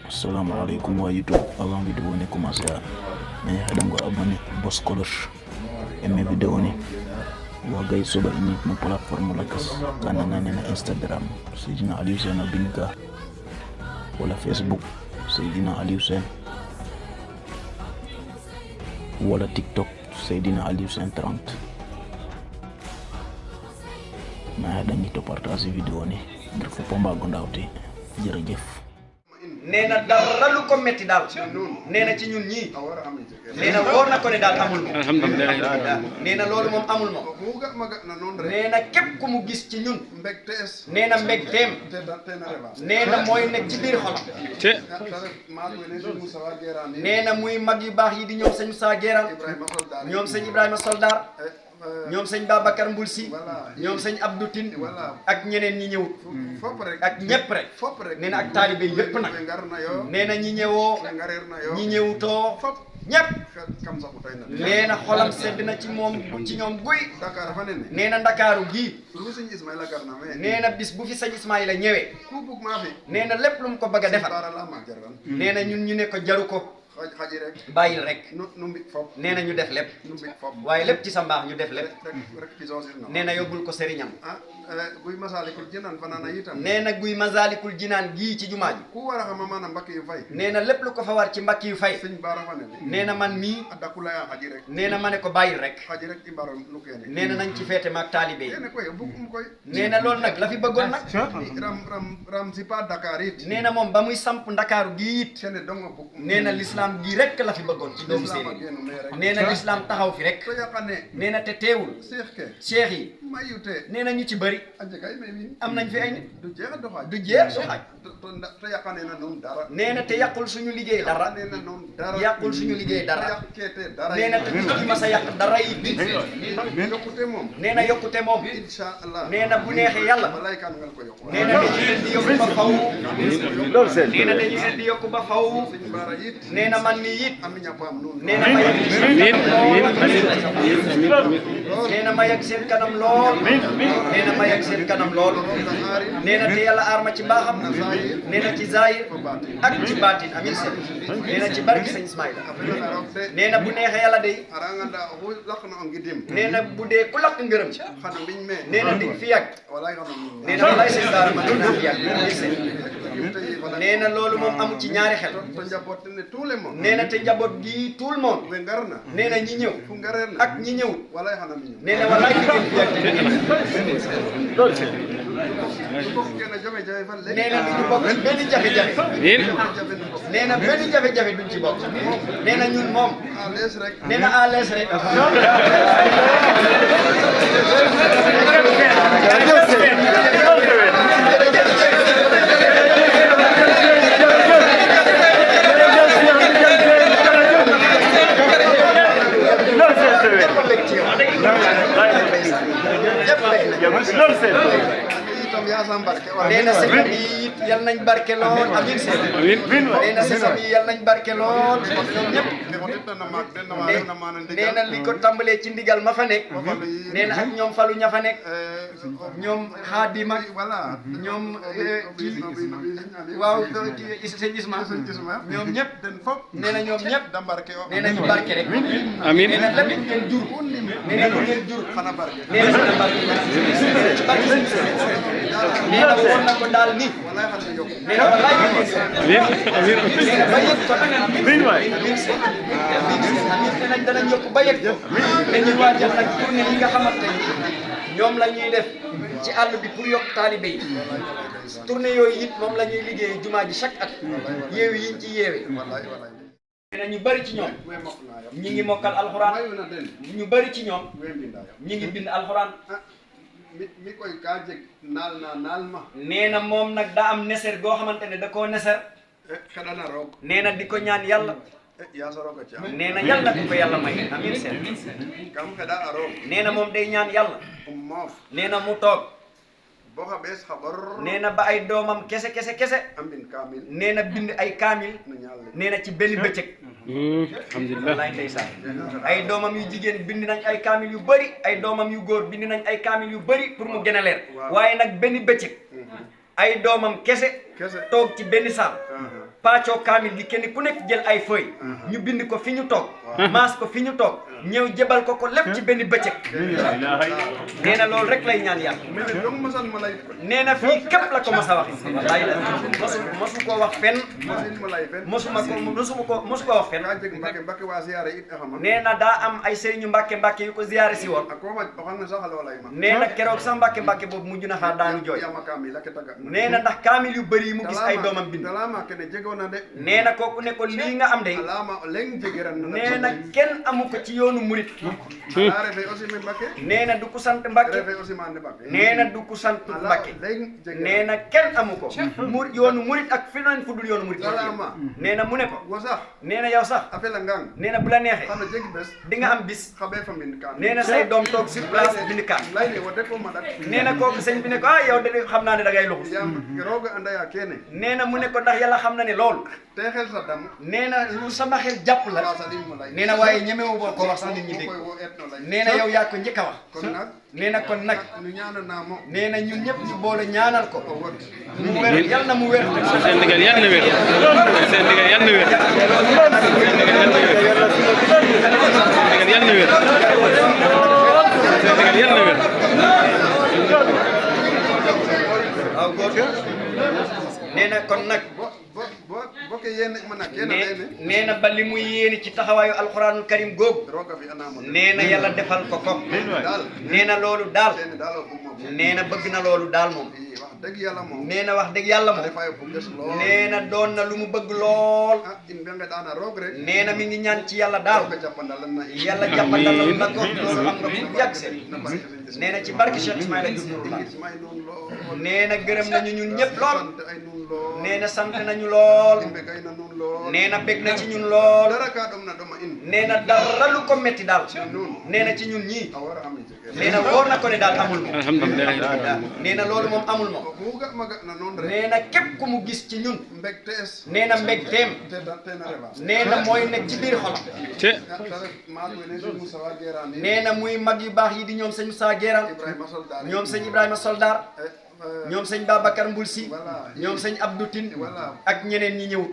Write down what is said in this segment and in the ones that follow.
Assalamualaikum wa YouTube. Avant vidéo ni commencer mais hadango abonné boss cloche aimé vidéo ni wa gay soba ini mo platform lakas kana na Instagram Seydina Aliou Sène Binka wala Facebook Seydina Aliou Sène wala TikTok Seydina Aliou Sène 30 ma hadangi to partager vidéo ni ngir fo pomba go ndawti jërëjëf. neena dara lu ko metti dal neena ci ñun ñi neena wor na ko ne dal amul mo alhamdullilah neena lolu mom amul mo neena kep ku mu gis ci ñun neena mbektem neena moy nek ci bir xolam neena muy mag yu bax yi di ñoom señ Moussa Guéran ñoom señ Ibrahima Soldar ñoom señ Babacar Mbulsi ñoom señ Abdou Tine ak ñeneen ñi ñëw ak ñepp rek neena ak talibé yépp nak neena ñi ñëwoo ñi ñëwutoo ñepp neena xolam sedd na ci moom ci ñoom guy neena Ndakaaru gi neena bis bu fi señ Ismaïla ñëwé neena lépp lu mu ko bëgg defal neena ñun ñu ne ko jaru ko xaji rek bayil rek neena ñu def lépp waye lépp ci sa mbaax ñu def lépp neena yobul ko sëriñam guy Masalikul Jinaan fanana itam neena guy Masalikul Jinaan gi ci jumaa ji ku wara xam maana mbakki yu fay neena lépp lu ko fa war ci mbakki yu fay señ Bara fa ne neena man mi adakula ya xaji rek neena mané ko bayil rek xaji rek imbaram lu kene neena nañ ci fété mak talibé kene koy bu koy neena lool nak la fi bëggon nak ram si pa Dakar it neena mom ba muy samp Ndakaaru gi it kene dongo bu neena l'islam gi rek la fi bëggon ci doomu Sénégal neena l'islam taxaw fi rek to yakane neena te teewul cheikh yi mayute neena ñu ci bari anje kay me wi am nañ fi ay nit du jeex do xaj du jeex do xaj to yakane na non dara neena te yaqul suñu liggéey dara neena non dara yaqul suñu liggéey dara yakete dara neena te ci ma sa yaq dara yi mais yokkute mom neena yokkute mom inshallah neena bu neexee yalla malaika ngal ko yokku neena dañu leen di yokku ba faw lool seen neena dañu leen di yokku ba faw señ Bara it neena man mi it am ñapam non neena ma yegg neena ma yegg seen kanam lool neena ma yegg seen kanam lool neena te yalla arma ci baaxam neena ci zahir ak ci batin amin seen neena ci barki señ Ismaïla neena bu neexee yalla day aranga da ho lakna on gidim neena bu dee ku lakk ngërëm xana biñ me neena diñ fi yàgg wallahi xana neena wallahi señ Bara ma dina fi yàgg neena loolu moom amu ci ñaari xel to njabot ne tout le monde neena te njaboot gi tout le monde we ngarna neena ñi ñëw fu ngareer ak ñi ñëw wallahi xana mi neena wallahi ki ngeen fi yàgg lool seen ko gëna jame jame fan legi neena duñu bokk ci benn jafe-jafe neena benn jafe-jafe duñ ci bokk neena ñun moom à l'aise rek neena à l'aise rek lool seen itam ya sam barke neena seen yi yal nañ barke lool amin seen neena seen yi yal nañ barke lool ñoom ñëpp neena li ko tàmbalee ci ndigal ma fa nekk neena ak ñoom falu ña fa nekk ñoom Xaadim ak voilà ñoom waaw sëñ Isma ñoom ñëpp den fop neena ñoom ñëpp da barke o neena ñu barke rek amin neena lépp ngeen jur neena lu ngeen jur xana barke neena dina barke neena woon na ko daal ni wallahi xana yok neena wallaay neena ba yëg ko bin waay neena danañ yokk ba yëg ko dañuy waajal nag tournée yi nga xamante ni ñoom la ñuy def ci àll bi pour yokk taalibe yi tournée yooyu it moom la ñuy liggéey jumaa ji chaque at yeewi yiñ ci yeewe wallahi wallahi neena ñu bari ci ñoom we mok na yo ñi ngi mokkal alxuraan mayu na den ñu bari ci ñoom we binda yo ñi ngi bind alxuraan mi koy ka jeg naal ma neena moom nag daa am neser goo xamante ne da koo neser xedana roog neena di ko ñaan yàlla ya sa roga ci am neena yàlla na ko yàlla may amin seen kam xeda a roog neena moom day ñaan yàlla moof neena mu toog bo xa bees xabar neena ba ay doomam kese ambin kamil neena bind ay kaamil no ñaale neena ci benn bëccëg alhamdulillah wallaay ndeysaan ay doomam yu jigéen bind nañ ay kaamil yu bari ay doomam yu góor bind nañ ay kaamil yu bari pour mu gën a leer waaye nag benn bëccëg ay doomam kese toog ci benn saal paccoo kaamil gi kenn ku nekk jël ay feuille ñu bind ko fi ñu toog maas ko fi ñu toog ñëw jëbal ko lépp ci benn bëccëg nee na loolu rek lay ñaan yàlla nee na fii képp la ko mas a wax wallaay mosu ko wax fenn mosu ko wax fenn nee na daa am ay sëriñu mbàkke yu ko ziyaare si woon nee na keroog sax mbàkke boobu mujj na faa daanu jooy nee na ndax kaamil yu bëri yi mu gis ay doomam bind nee na kooku ne ko lii nga am de nee na kenn amu ko ci yoonu murit nee na du ko sant Mbàkke nee na du ko sant Mbàkke nee na kenn amu ko yoonu murit ak feneen fu dul yoonu murit nee na mu ne ko nee na yow sax nee na bu la neexee di nga am bis nee na say doom toog sur place bind kaan nee na kooku sëñ bi ne ko ah yow de xam naa ne da ngay luxus nee na mu ne ko ndax yàlla xam na ne loolu nee na lu sama xel jàpp la nee na waaye ñemewu boo ko wax sax nit ñi dégg nee na yow yaa ko njëkk a wax nee na kon nag nee na ñun ñëpp ñu boole ñaanal ko mu wér yal na mu wér seen ndigal yal na wér seen ndigal yal na wér seen ndigal yal na wér seen ndigal yal na wér waaw góor nee na kon nag nee na ba li muy yéene ci taxawaayu alxuraanul karim googu nee na yàlla defal ko ko nee na loolu daal nee na bëgg na loolu daal moom nee na wax dëgg yàlla moom nee na doon na lu mu bëgg lool nee na mi ngi ñaan ci yàlla daal yàlla jàppandalal na ko loolu am nga bu yàgg seen nee na ci barke Cheikh Ismaïla nee na gërëm nañu ñun ñëpp lool nee na sant nañu lool nee na bég na ci ñun lool nee na dara lu ko metti daal nee na ci ñun ñii nee na wóor na ko ne daal amul moom alhamdulilah nee na loolu moom amul moom nee na képp ku mu gis ci ñun nee na mbégteem nee na mooy nekk ci biir xolam nee na muy mag yu baax yi di ñoom sëñ Moussa Guéran ñoom sëñ Ibrahima Soldar ñoom sëñ Babacar Mbulsi ñoom sëñ Abdou Tine ak ñeneen ñi ñëwut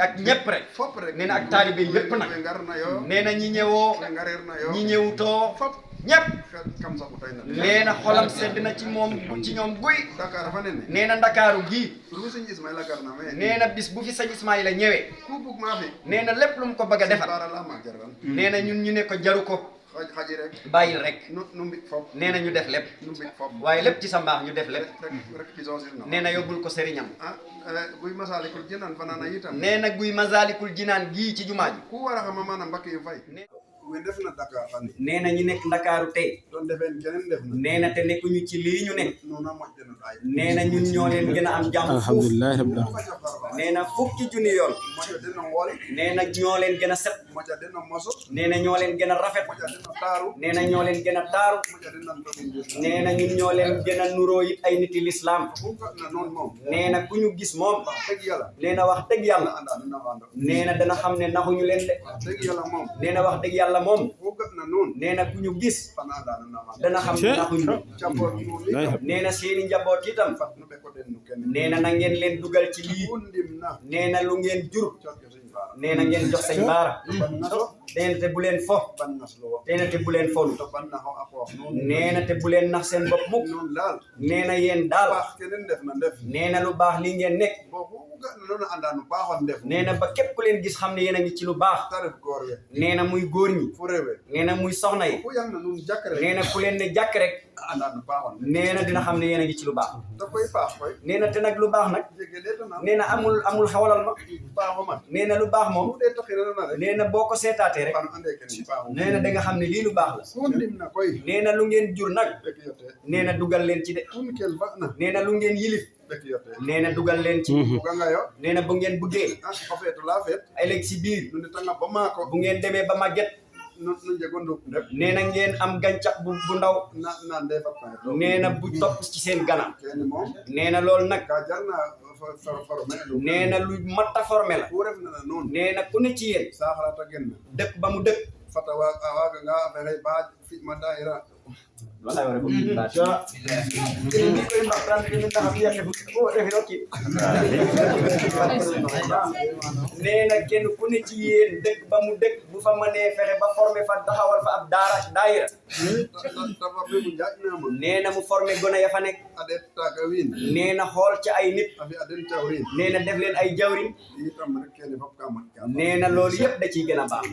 ak ñëpp rek nee na ak taalibe yëpp nag nee na ñi ñëwoo ñi ñëwutoo ñëpp nee na xolam sedd na ci moom ci ñoom guy nee na Ndakaaru gii nee na bis bu fi sëñ Ismaïla ñëwee nee na lépp lu mu ko bëgg a defal nee na ñun ñu ne ko jaru ko bàyyil rek nee na ñu def lépp waaye lépp ci sa mbaax ñu def lépp nee na yóbbul ko sëriñam nee na guy Masalikul Jinaan gii ci jumaa ji nee na ñu nekk Ndakaaru tey nee na te nekkuñu ci lii ñu nekk nee na ñun ñoo leen gën a am jàmm alhamdulilah nee na fukki junni yoon nee na ñoo leen gën a set nee na ñoo leen gën a rafet nee na ñoo leen gën a taaru nee na ñun ñoo leen gën a nuroo it ay niti lislaam nee na ku ñu gis moom nee na wax dëgg yàlla nee na dana xam ne naxuñu leen de nee na wax dëgg yàlla moom nee na ku ñu gis dana xam ne naxuñu nee na seeni njaboot itam nee na na ngeen leen dugal ci lii nee na lu ngeen jur nee na ngeen jox sëñ Baara nee na te bu leen fo nee na te bu leen folu nee na te bu leen nax seen bopp mukk nee na yéen daal nee na lu baax li ngeen nekk nee na ba képp ku leen gis xam ne yéen a ngi ci lu baax nee na muy góor ñi nee na muy soxna yi nee na ku leen ne jàkk rek nee na dina xam ne yéen a ngi ci lu baax nee na te nag lu baax nag nee na amul xawalal ma nee na lu baax moom nee na boo ko seetaatee rek nee na da nga xam ne lii lu baax la nee na lu ngeen jur nag nee na dugal leen ci de nee na lu ngeen yilif nee na dugal leen ci nee na bu ngeen bëggee ëllëg si biir bu ngeen demee ba màgget nee na ngeen am gàncax bu ndaw nee na bu topp ci seen ganam nee na loolu nag nee na lu mat a formé la nee na ku ne ci yéen dëkk ba mu dëkk wallahi wara ko ini ko mbak tan ini tax bi yane ko defi rokki neena kenn ku ne ci yeen dëkk ba mu dëkk bu fa mëne fexé ba former fa taxawal fa ab daara daayira neena mu former gona ya fa nek neena xol ci ay nit neena def leen ay jawrin neena loolu yépp da ciy gën a baax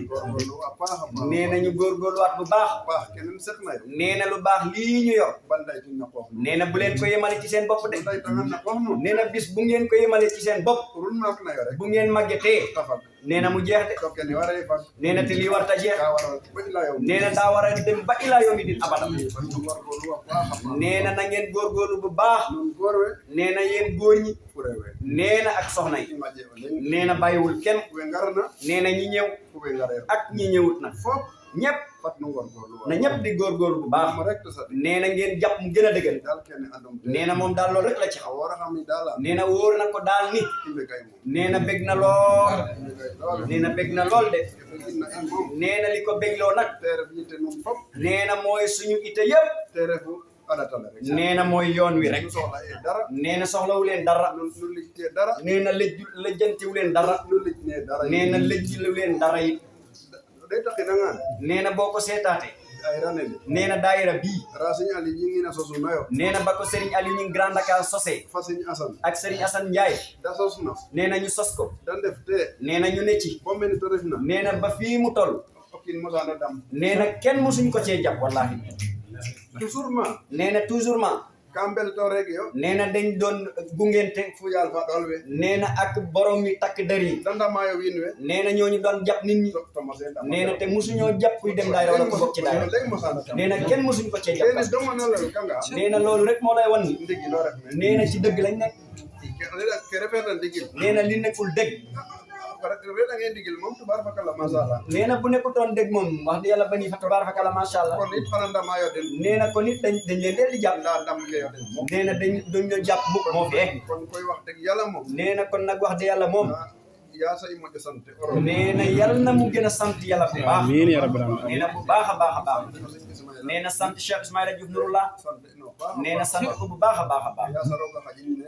neena ñu góorgóorluwaat bu baax neena lu baax lii ñu yor neena bu leen ko yemale ci seen bopp de neena bis bu ngeen ko yemale ci seen bopp bu ngeen màggetee neena mu jeex de neena te lii warta jeex neena daa war a dem ba ilaa yawmi din abada neena na ngeen góorgóorlu bu baax neena yéen góor ñi neena ak soxna yi neena bàyyiwul kenn neena ñi ñëw ak ñi ñëwut nag ñëpp na ñëpp di góorgóorlu bu baax neena ngeen jàpp mu gën a dëgër neena moom daal loolu rek la ci xaw neena wóor na ko daal ni neena bég na lool neena bég na lool de neena li ko bégloo nag neena mooy suñu ite yëpp neena mooy yoon wi rek neena soxlawu leen dara neena lëjjantiwu leen dara neena lëjjilu leen dara yi neena boo ko seetaate neena daayira bii neena ba ko Serigne Aliou ñu Grand Dakar sosé ak Serigne Assane Ndiaye neena ñu sos ko neena ñu ne ci neena ba fii mu toll neena kenn musuñ ko cee jàpp wallahi neena toujours ma kambel to rek yo neena dañ doon gungente fu yal fa dolwe neena ak borom mi takk der yi danda mayo winwe neena ñooñu doon jàpp nit ñi neena te musuñoo jàpp kuy dem daayira wala ko bokk ci daayira neena kenn musuñ ko cee jàpp neena loolu rek moo lay wan neena ci dëgg lañ nekk neena li nekkul dëgg neena bu nekkutoon dëgg moom wax di yàlla bani fa tabarakallah masha Allah neena ko nit dañ leen di jàpp neena dañ leen jàpp bu moo fi neena kon nag wax di yàlla moom neena yàlla na mu gën a sant yàlla bu baax neena bu baax a baax a baax neena sant Cheikh Ismaïla Diouf Nouroullah neena sant ko bu baax a baax a baax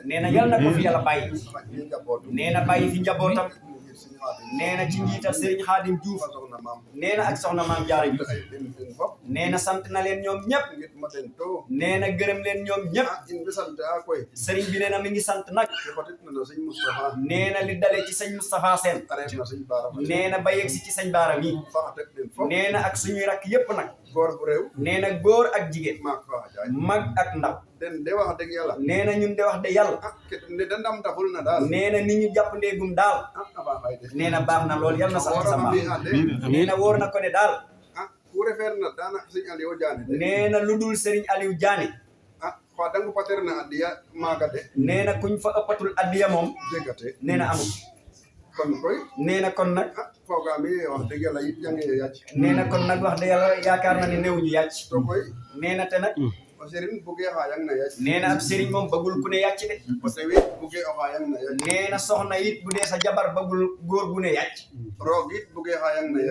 neena yàlla na ko fi yàlla bàyyi neena bàyyi fi njabootam neena ci njiital Serigne Khadim Diouf neena ak soxna Maam Jaara Diouf neena sant na leen ñoom ñëpp neena gërëm leen ñoom ñëpp Serigne bi neena mi ngi sant nag neena li dale ci sëñ Moustapha Sène neena ba yegsi ci sëñ Baara mi neena ak suñuy rakk yëpp nag neena góor ak jigéen mag ak ndaw de wax dëgg yàlla neena ñun de wax de yàlla neena ni ñu jàpp ndeegum daal neena baax na lool yàlla na sax sa baax neena wóor na ko ne daal neena lu dul Serigne Aliou Diané neena kuñ fa ëppatul addiya moom neena amul neena kon nag neena kon nag wax de yàlla yaakaar na ne néew ñu yàcc neena te nag neena ab Serigne moom bëggul ku ne yàcc de neena soxna it bu dee sa jabar bëggul góor bu ne yàcc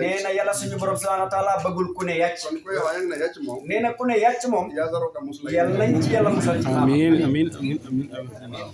neena yàlla suñu borom subhanahu wa taala bëggul ku ne yàcc neena ku ne yàcc moom yàlla nañ ci yàlla musal ci amiin amiin amiin amiin